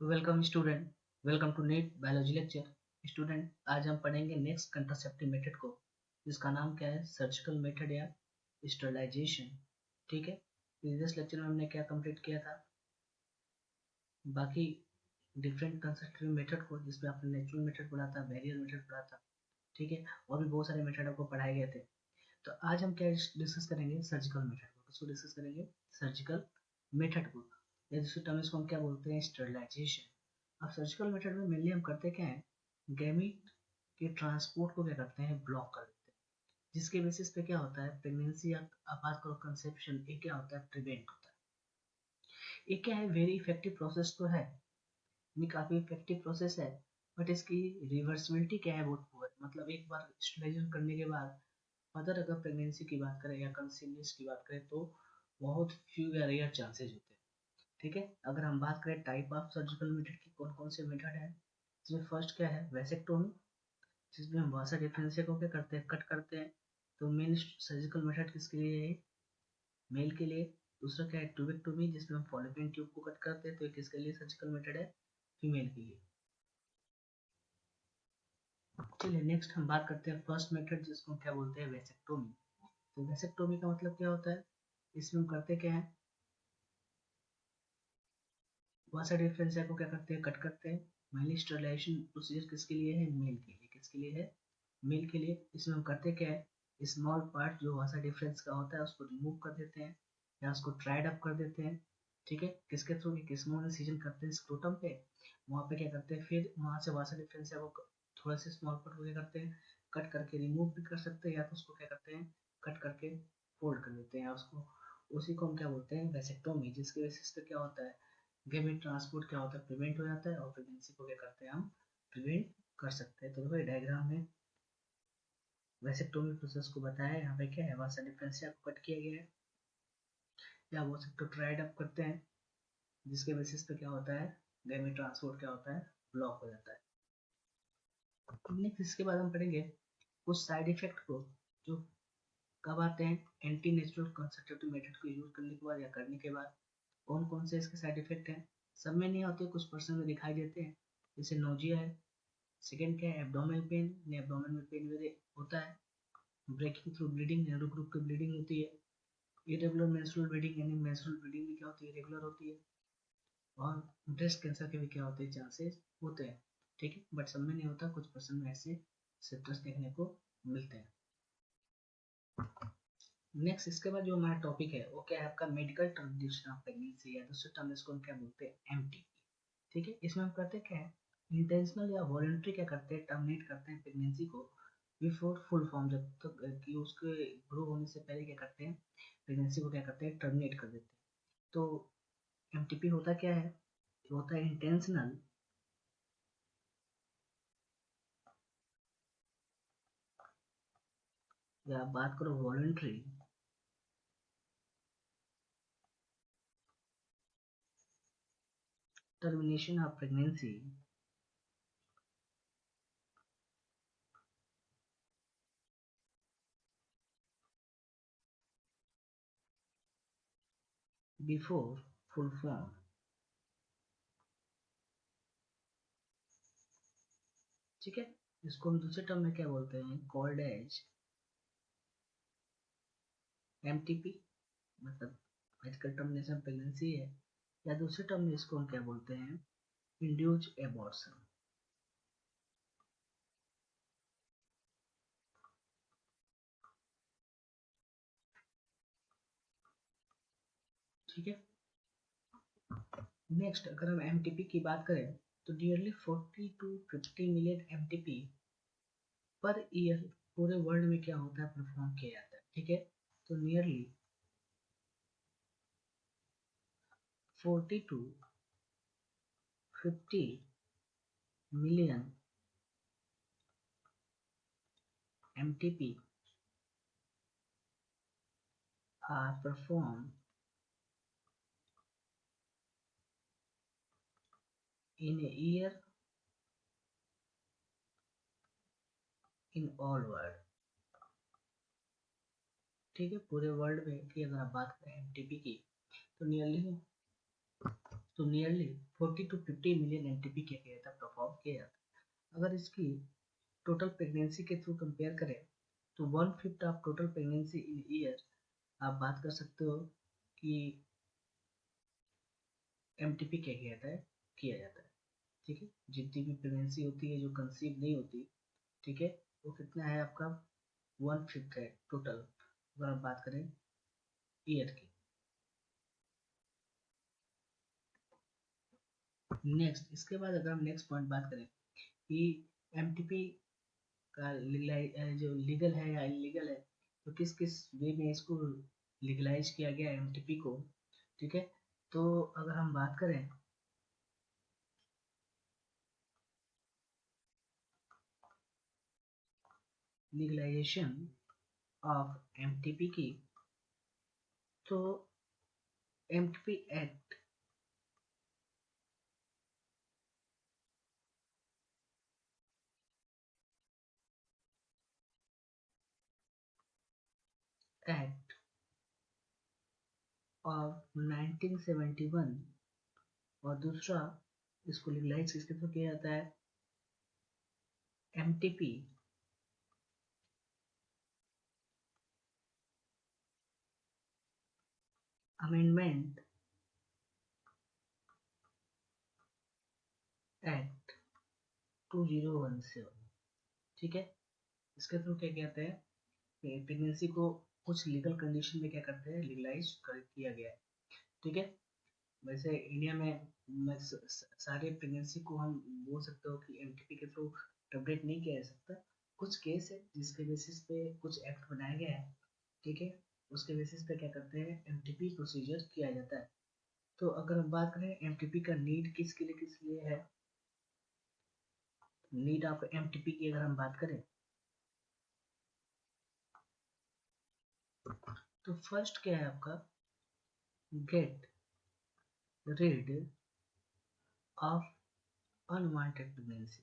Welcome student. Welcome to NEET biology lecture. Student, आज हम पढ़ेंगे नेक्स्ट कंट्रासेप्टिव मेथड को, जिसका नाम क्या है, सर्जिकल मेथड या स्टरलाइजेशन। ठीक है, प्रीवियस लेक्चर में हमने क्या कंप्लीट किया था, बाकी डिफरेंट कंट्रासेप्टिव मेथड को, जिसमें आपने नेचुरल मेथड पढ़ा था, बैरियर मेथड पढ़ा था। ठीक है, और भी बहुत सारे मेथड आपको पढ़ाए गए थे। तो आज हम क्या डिस्कस करेंगे, सर्जिकल मेथड को। किसको डिस्कस करेंगे? सर्जिकल मेथड को, या दूसरे टर्म इसको हम क्या बोलते हैं, स्टरलाइजेशन। अब सर्जिकल मेथड में मेनली हम करते क्या है, गैमीट के ट्रांसपोर्ट को क्या करते हैं, ब्लॉक कर देते हैं, जिसके बेसिस पे क्या होता है, प्रेगनेंसी या आप बात करो कंसेप्शन, ये क्या होता है, प्रिवेंट होता है। ये क्या है, वेरी इफेक्टिव प्रोसेस तो है, ये काफी इफेक्टिव प्रोसेस है, बट इसकी रिवर्सिबिलिटी क्या है, बहुत पुअर। मतलब एक बार स्टरलाइजेशन करने के बाद अदर अगर प्रेगनेंसी की बात करें या कंसीविंग की बात करें तो बहुत फ्यू या रेयर चांसेस होते हैं। ठीक है, अगर हम बात करें टाइप ऑफ सर्जिकल मेथड की, कौन कौन से मेथड है, इसमें फर्स्ट क्या है, वैसेक्टोमी, जिसमें हम वासा डिफरेंशिया को क्या करते हैं, कट करते हैं। तो मेन सर्जिकल मेथड किसके लिए है, मेल के लिए। दूसरा क्या है, ट्यूबेक्टोमी, जिसमें हम फॉलोपियन ट्यूब को कट करते हैं, तो ये किसके लिए सर्जिकल मेथड है, फीमेल के लिए। चलिए नेक्स्ट हम बात करते हैं फर्स्ट मेथड, जिसको हम क्या बोलते हैं, वैसेक्टोमी। तो वैसेक्टोमी का मतलब क्या होता है, इसमें हम करते क्या है, वासा डिफरेंशिया को क्या करते हैं, कट करते हैं। मेनली स्टरलाइजेशन प्रोसीजर किसके लिए है, मेल के लिए। किसके लिए है, मेल के लिए। इसमें हम करते क्या है, स्मॉल पार्ट जो वासा डिफरेंस का होता है उसको रिमूव कर देते हैं या उसको ट्राइड अप कर देते हैं। ठीक है, किसके थ्रू, एक स्मॉल इंसिजन करते हैं स्क्रोटम पे, वहाँ पे क्या करते हैं, फिर वहाँ से वासा डिफरेंशिया को थोड़ा से स्मॉल पार्ट को क्या करते हैं, कट करके रिमूव भी कर सकते हैं, या तो उसको क्या करते हैं, कट करके फोल्ड कर देते हैं, या उसको, उसी को हम क्या बोलते हैं, वैसेक्टोमी। जिसके बेसिस पे क्या होता है, गेमेट ट्रांसपोर्ट क्या होता है, प्रिवेंट हो जाता है, और प्रेगनेंसी को क्या करते हैं, हम प्रिवेंट कर सकते हैं। तो देखो डायग्राम में वैसेक्टोमी प्रोसेस को बताया है। यहाँ पे क्या है, वासा डिफरेंशिया को कट किया गया है, या वो सब तो ट्राइड अप करते हैं, जिसके बेसिस पे क्या होता है, गेमेट ट्रांसपोर्ट क्या होता है, ब्लॉक हो जाता है। नेक्स्ट इसके बाद हम पढ़ेंगे कुछ साइड इफेक्ट को, जो कब आते हैं, एंटी नेचुरल कंसेप्टिव मेथड को यूज करने के बाद या करने के बाद। कौन कौन से इसके साइड इफेक्ट हैं, सब में नहीं होते, कुछ पर्सन में दिखाई देते हैं। जैसे नोजिया है। सेकेंड क्या है, एब्डोमिनल पेन, एब्डोमिन में पेन मेरे होता है। ब्रेकिंग थ्रू ब्लीडिंग, नेहरू ग्रुप की ब्लीडिंग होती है। इरेगुलर मेंस्ट्रुअल ब्लीडिंग, यानी मेंस्ट्रुअल ब्लीडिंग भी क्या होती है, रेगुलर होती है। और ब्रेस्ट कैंसर के भी क्या होते हैं, चांसेस होते हैं। ठीक है, बट सब में नहीं होता, कुछ पर्सन में ऐसे सिम्टम्स देखने को मिलते हैं। नेक्स्ट इसके बाद जो हमारा टॉपिक है वो क्या है, आपका मेडिकल टर्मिनेशन ऑफ प्रेगनेंसी, या दूसरे टर्म इसको हम क्या बोलते हैं, एमटी। ठीक है, इसमें हम करते क्या है, इंटेंशनल या वॉलंटरी क्या करते हैं, टर्मिनेट करते हैं प्रेगनेंसी को बिफोर फुल फॉर्म, जब तक कि उसके ग्रो होने से पहले क्या करते हैं, प्रेगनेंसी को क्या करते हैं, टर्मिनेट कर देते हैं। तो एमटीपी होता क्या है, होता है इंटेंशनल या आप बात करो voluntary termination of pregnancy before full form. ठीक है, इसको हम दूसरे टर्म में क्या बोलते हैं, कॉल्ड एज एमटीपी, मतलब मेडिकल टर्मिनेशन प्रेगनेंसी है। या दूसरे टर्म में इसको हम क्या बोलते हैं, इंड्यूस्ड एबॉर्शन। ठीक है, नेक्स्ट अगर हम एमटीपी की बात करें तो नियरली 40 टू 50 मिलियन एमटीपी पर ईयर पूरे वर्ल्ड में क्या होता है, परफॉर्म किया जाता है। ठीक है, तो nearly 40 to 50 million MTP are performed in a year in all world। ठीक है, पूरे वर्ल्ड में की अगर आप बात करें एमटीपी की, तो नियरली तो नियरली 40 to 50 मिलियन एमटीपी क्या किया जाता है, परफॉर्म किया जाता है। अगर इसकी टोटल प्रेगनेंसी के थ्रू कंपेयर करें तो 1/5 of total pregnancy in year आप बात कर सकते हो कि एमटीपी क्या किया जाता है। ठीक है, जितनी भी प्रेगनेंसी होती है जो कंसीव नहीं होती, ठीक है, वो कितना है आपका 1/5 है टोटल, अगर आप बात करें ईयर की। नेक्स्ट, इसके बाद अगर हम नेक्स्ट पॉइंट बात करें कि एमटीपी का जो लीगल है या इलीगल है, तो किस किस वे में इसको लीगलाइज किया गया एमटीपी को। ठीक है, तो अगर हम बात करें लीगलाइजेशन ऑफ एमटीपी की, तो एमटीपी एक्ट एक्ट ऑफ 1971 और दूसरा इसको लीगलाइज किसके थ्रू किया जाता है, एमटीपी अमेंडमेंट एक्ट 2017। ठीक है, इसके थ्रू क्या कहते हैं, प्रेगनेंसी को कुछ लीगल कंडीशन में क्या करते हैं, लीगलाइज कर किया गया है। ठीक है, वैसे इंडिया में सारे प्रेगनेंसी को हम बोल सकते हो कि एमटीपी के थ्रू टर्मिनेट नहीं किया जा सकता। कुछ केस है जिसके बेसिस पे कुछ एक्ट बनाया गया है। ठीक है, उसके बेसिस पे क्या करते हैं, एमटीपी प्रोसीजर किया जाता है। तो अगर हम बात करें एमटीपी का नीड किस लिए है, नीड ऑफ एमटीपी की अगर हम बात करें तो फर्स्ट क्या है आपका, gate rid of unwanted pregnancy।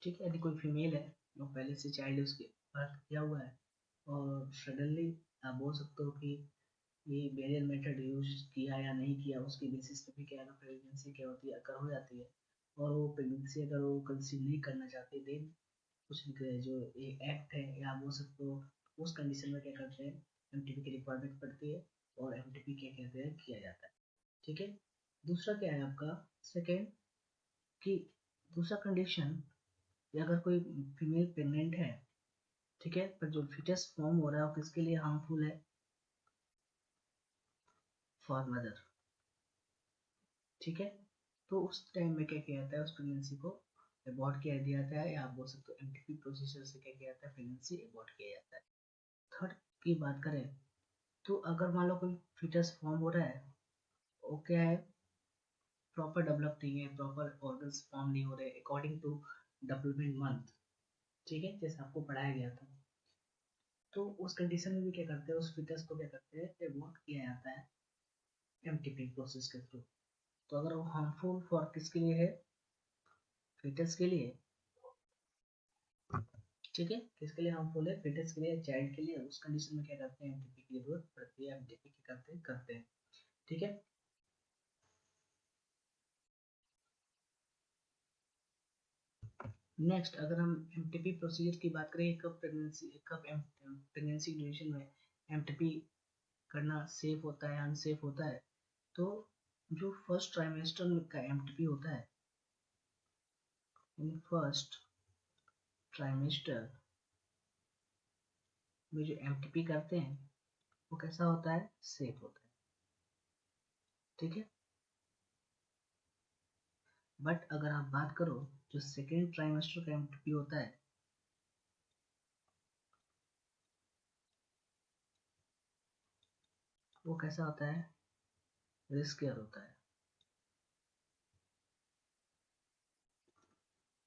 ठीक है, यदि कोई फीमेल है जो पहले से चाइल्ड उसके बर्थ किया हुआ है और सडनली आप बोल सकते हो कि ये बैरियर मेथड यूज किया या नहीं किया, उसके बेसिस पे भी क्या है ना, प्रेगनेंसी क्या होती है, अगर हो जाती है और वो प्रेगनेंसी अगर वो कंसीव नहीं करना चाहते, देन कुछ जो ये एक्ट है या आप बोल सकते हो उस कंडीशन में क्या करते हैं, एमटीपी की रिक्वायरमेंट पड़ती है और एमटीपी क्या कहते हैं किया जाता है। ठीक है, दूसरा क्या है आपका, सेकेंड, कि दूसरा कंडीशन, अगर कोई फीमेल प्रेग्नेंट है, ठीक है, पर जो फिटस फॉर्म हो रहा है वो किसके लिए हार्मफुल है, फॉर मदर। ठीक है, तो उस टाइम में क्या किया जाता है, उस प्रेगनेंसी को अबॉर्ट किया दिया जाता है, या आप बोल सकते हो एमटीपी प्रोसीजर से क्या किया जाता है, प्रेगनेंसी अबॉर्ट किया जाता है। थर्ड की बात करें तो अगर मान लो कोई फिटस फॉर्म हो रहा है, वो क्या है, प्रॉपर डेवलप नहीं है, प्रॉपर ऑर्गन्स फॉर्म नहीं हो रहे अकॉर्डिंग टू डेवलपमेंट मंथ। ठीक है, जैसे आपको पढ़ाया गया था, तो उस कंडीशन में भी क्या करते हैं, उस फिटस को क्या करते हैं, अबॉर्ट किया जाता है एमटीपी प्रोसेस के थ्रू। तो अगर वो हार्मफुल फॉर किसके लिए है, फिटस के लिए। ठीक है, किसके लिए हार्मफुल है, फिटस के लिए, चाइल्ड के लिए, उस कंडीशन में क्या करते हैं, एमटीपी की जरूरत पड़ती है, एमटीपी की करते हैं। ठीक है, नेक्स्ट अगर हम एमटीपी प्रोसीजर की बात करें, कब प्रेगनेंसी ड्यूरेशन में एमटीपी करना सेफ होता है, अनसेफ होता है, तो जो फर्स्ट ट्राइमेस्टर का एमटीपी होता है, इन फर्स्ट ट्राइमेस्टर में जो एमटीपी करते हैं वो कैसा होता है, सेफ होता है। ठीक है, बट अगर आप बात करो जो सेकेंड ट्राइमेस्टर का एमटीपी होता है, वो कैसा होता है, रिस्कियर होता है।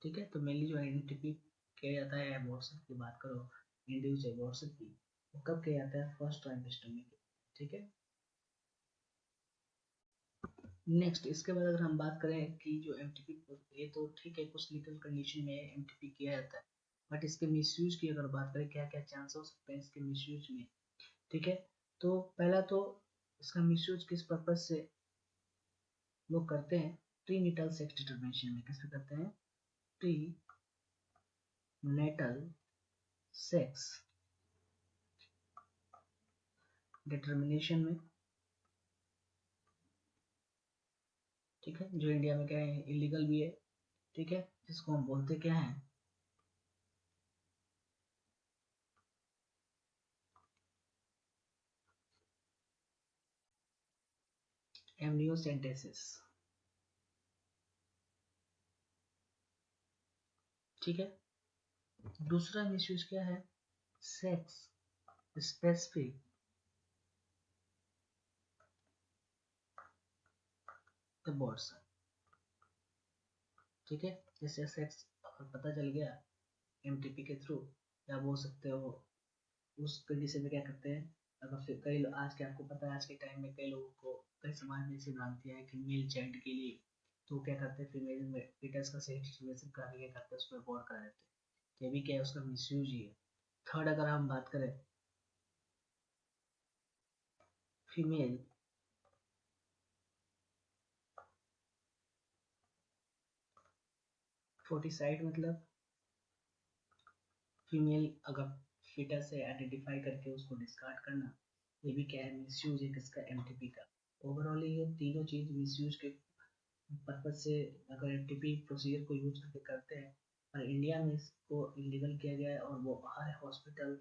ठीक है, तो मेनली जो एमटीपी किया जाता है एबॉर्शन की बात करो, इंड्यूस एबॉर्शन की, वो कब किया जाता है, फर्स्ट ट्राइमेस्टर में। ठीक है, नेक्स्ट इसके बाद अगर हम बात करें कि जो एमटीपी, ये तो ठीक है कुछ लीगल कंडीशन में एमटीपी किया जाता है, बट इसके मिसयूज की अगर बात करें क्या क्या चांस हो सकते हैं इसके मिसयूज में, ठीक है। तो पहला तो इसका मिसयूज किस पर्पज से लोग करते हैं, प्रीनेटल सेक्स डिटरमिनेशन में। किस पे करते हैं, प्री नेटल सेक्स डिटरमिनेशन में, ठीक है, जो इंडिया में क्या है इलीगल भी है, ठीक है, जिसको हम बोलते क्या है, एमनियोसेंटेसिस, ठीक है। दूसरा मिसयूज क्या है, सेक्स स्पेसिफिक अबॉर्शन, ठीक है। जैसे सेक्स अगर पता चल गया एमटीपी के थ्रू, या बोल सकते हो उस कंडीशन में क्या करते हैं, अगर फिर कई लोग आज के आपको पता है आज के टाइम में कई लोगों को कई समाज में ऐसी भ्रांतियां हैं कि मेल चाइल्ड के लिए तो क्या करते हैं फीमेल में फीटस का सही डिटरमिनेशन करा के क्या करते हैं उसको अबॉर्ट करा देते हैं, ये भी क्या है उसका मिसयूज ही है। थर्ड अगर हम बात करें, फीमेल फोर्टिसाइड मतलब फीमेल अगर फीटस से आइडेंटिफाई करके उसको डिस्कार्ड करना, ये भी क्या है मिसयूज है किसका, एमटीपी का। ओवरऑल ये तीनों चीज मिसयूज के पर्पज से अगर एमटीपी प्रोसीजर को यूज करके करते हैं, और इंडिया में इसको इलीगल किया गया है और वो हर हॉस्पिटल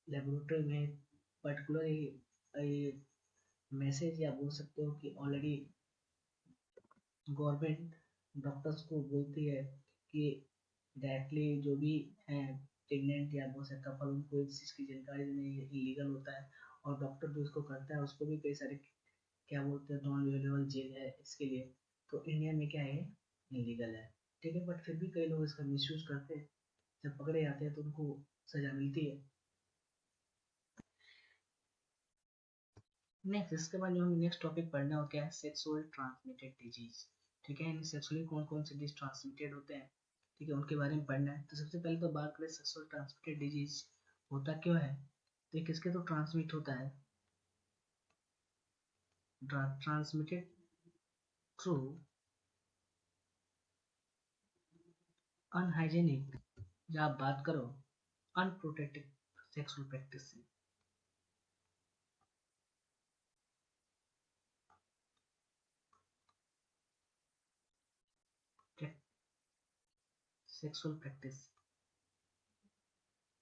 लेबोरेटरी में पर्टिकुलरली मैसेज या बोल सकते हो कि ऑलरेडी गवर्नमेंट डॉक्टर्स को बोलती है कि डायरेक्टली जो भी हैं प्रेग्नेंट या बहुत से कपल उनको इस चीज़ की जानकारी देना ये इलीगल होता है, और डॉक्टर जो इसको करता है उसको भी कई सारे क्या बोलते हैं नॉन अवेलेबल जेल है इसके लिए। तो इंडिया में क्या है इलीगल है, ठीक है, बट फिर भी कई लोग इसका मिसयूज करते हैं, जब पकड़े जाते हैं तो उनको सजा मिलती है। नेक्स्ट इसके बाद जो हमें नेक्स्ट टॉपिक पढ़ना हो क्या है, सेक्सुअल ट्रांसमिटेड डिजीज, ठीक है, सेक्सुअली कौन कौन से डिजीज ट्रांसमिटेड होते हैं, ठीक है, उनके बारे में पढ़ना है। तो सबसे पहले तो बात करें सेक्सुअल ट्रांसमिटेड डिजीज होता क्यों है, तो ये किसके तो ट्रांसमिट होता है, ट्रांसमिटेड थ्रू अनहाइजेनिक, या आप बात करो अनप्रोटेक्टेड सेक्सुअल प्रैक्टिस से, सेक्सुअल प्रैक्टिस,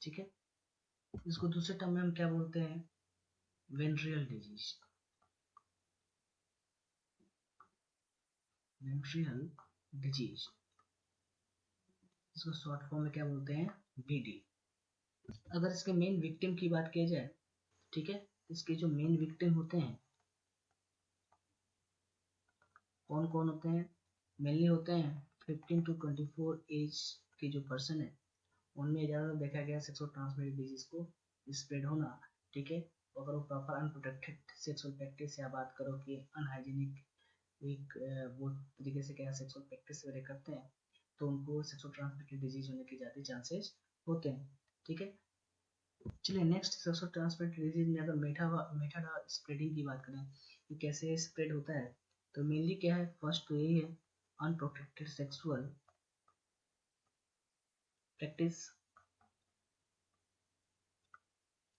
ठीक है। इसको दूसरे टर्म में हम क्या बोलते हैं, वेनरियल डिजीज, वेनरियल डिजीज, इसको शॉर्ट फॉर्म में क्या बोलते हैं, बीडी। अगर इसके मेन विक्टिम की बात की जाए, ठीक है, इसके जो मेन विक्टिम होते हैं कौन कौन होते हैं, मेनली होते हैं 15 to 24 एज के जो पर्सन है, उनमें ज़्यादा देखा गया सेक्सुअल ट्रांसमिटेड डिजीज को स्प्रेड होना, ठीक है। अगर वो प्रॉपर अनप्रोटेक्टेड सेक्सुअल प्रैक्टिस या बात करो कि अनहाइजीनिक एक वो तरीके से क्या सेक्सुअल प्रैक्टिस वगैरह करते हैं, तो उनको सेक्सुअल ट्रांसमिटेड डिजीज होने के ज़्यादा चांसेस होते हैं, ठीक है। चलिए नेक्स्ट सेक्सुअल ट्रांसमिटेड डिजीज में अगर मेटा स्प्रेडिंग की बात करें कि कैसे स्प्रेड होता है, तो मेनली क्या है, फर्स्ट तो यही है अनप्रोटेक्टेड सेक्सुअल प्रैक्टिस,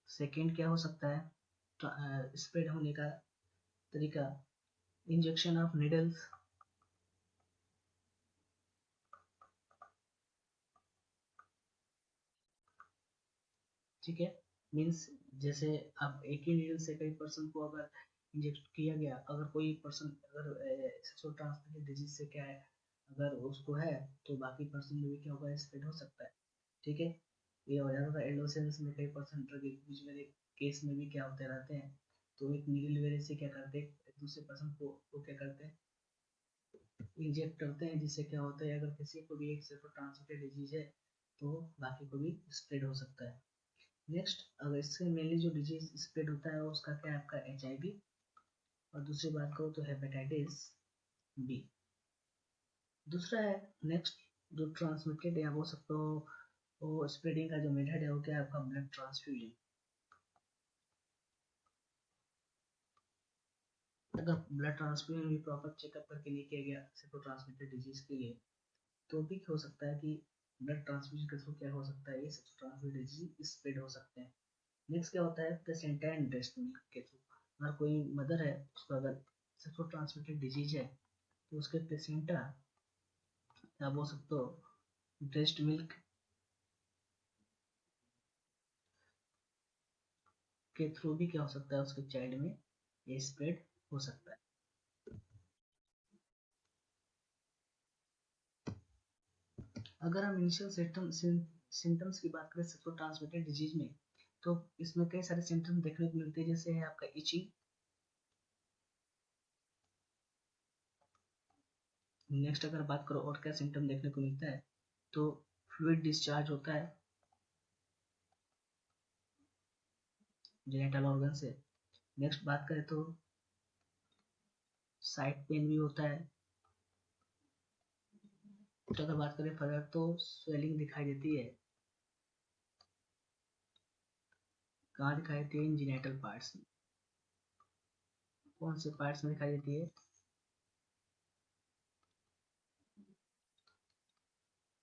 सेकेंड क्या हो सकता है स्प्रेड होने का तरीका, इंजेक्शन ऑफ निडल्स, ठीक है, मीन्स जैसे अब एक ही नीडल से कई पर्सन को अगर इंजेक्ट किया गया, अगर कोई पर्सन अगर सेक्सुअल ट्रांसमिटेड डिजीज से क्या है अगर उसको है, तो बाकी पर्सन में भी क्या होगा स्प्रेड हो सकता है, ठीक है। ये हो जाता था एडोलेसेंस में, कई पर्सन ड्रग यूज वाले केस में भी क्या होते रहते हैं, तो एक नीडल वगैरह से क्या करते हैं दूसरे पर्सन को क्या करते हैं इंजेक्ट करते हैं, जिससे क्या होता है अगर किसी को भी एक सेक्सुअल ट्रांसमिटेड डिजीज है तो बाकी को भी स्प्रेड हो सकता है। नेक्स्ट अगर इससे मेनली जो डिजीज स्प्रेड होता है उसका क्या है आपका HIV, और दूसरी बात करो तो हेपेटाइटिस बी। दूसरा है नेक्स्ट जो ट्रांसमिटेड या बोल सकते हो वो स्प्रेडिंग का जो मेथड है वो क्या है आपका ब्लड ट्रांसफ्यूजन। अगर ब्लड ट्रांसफ्यूजन भी प्रॉपर चेकअप करके नहीं किया गया सिर्फ ट्रांसमिटेड डिजीज के लिए, तो भी हो सकता है कि ब्लड ट्रांसफ्यूजन के थ्रू क्या हो सकता है, ये सिर्फ ट्रांसमिटेड डिजीज स्प्रेड हो सकते हैं। नेक्स्ट क्या होता है प्लेसेंटा एंड ब्रेस्ट मिल्क के थ्रू। अगर कोई मदर है उसको अगर सिर्फ ट्रांसमिटेड डिजीज है तो उसके प्लेसेंटा या बोल सकते हो ब्रेस्ट मिल्क के थ्रू भी क्या हो सकता है उसके चाइल्ड में ये स्प्रेड हो सकता है। अगर हम इनिशियल सिम्टम्स की बात करें सेक्सुअल ट्रांसमिटेड डिजीज में, तो इसमें कई सारे सिम्टम्स देखने को मिलते हैं, जैसे है आपका इचिंग। नेक्स्ट अगर बात करो और क्या सिम्टम देखने को मिलता है, तो फ्लूइड डिस्चार्ज होता है जेनिटल ऑर्गन से। नेक्स्ट बात करें तो साइड पेन भी होता है। तो अगर बात करें फर्दर तो स्वेलिंग दिखाई देती है। कहाँ दिखाई देती है, इन जेनिटल पार्ट्स में। कौन से पार्ट्स में दिखाई देती है,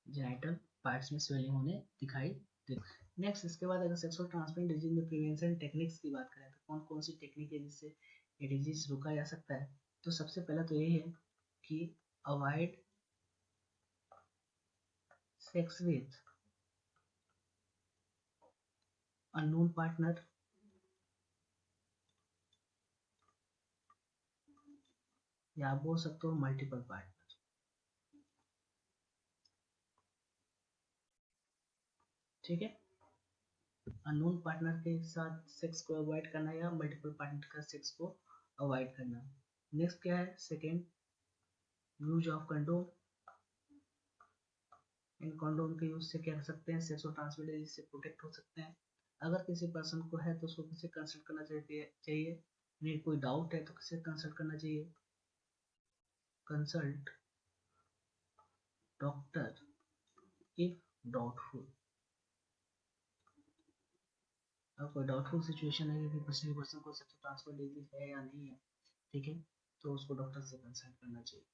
जेनिटल पार्ट्स में स्वेलिंग होने दिखाई दे। नेक्स्ट इसके बाद अगर सेक्सुअल ट्रांसमिटेड डिजीज में प्रिवेंशन टेक्निक्स की बात करें तो कौन कौन सी टेक्निक है जिससे ये डिजीज रोका जा सकता है। तो सबसे पहला तो यही है कि avoid sex with unknown partner, या आप बोल सकते हो मल्टीपल पार्टनर। ठीक है, अननोन पार्टनर के साथ सेक्स को अवॉइड करना या मल्टीपल पार्टनर का सेक्स को अवॉइड करना। नेक्स्ट क्या है, second use of condom. In condom के यूज से क्या कर सकते हैं, सेक्सुअल ट्रांसमिटेड डिजीज से प्रोटेक्ट हो सकते हैं। अगर किसी पर्सन को है तो उसको किसे कंसल्ट करना चाहिए, नहीं कोई डाउट है तो किसे कंसल्ट करना चाहिए, कंसल्ट डॉक्टर इफ डाउटफुल। अगर कोई डाउटफुल सिचुएशन है कि किसी पर्सन को सेक्सुअल ट्रांसमिटेड डिजीज है या नहीं है, ठीक है, तो उसको डॉक्टर से कंसल्ट करना चाहिए।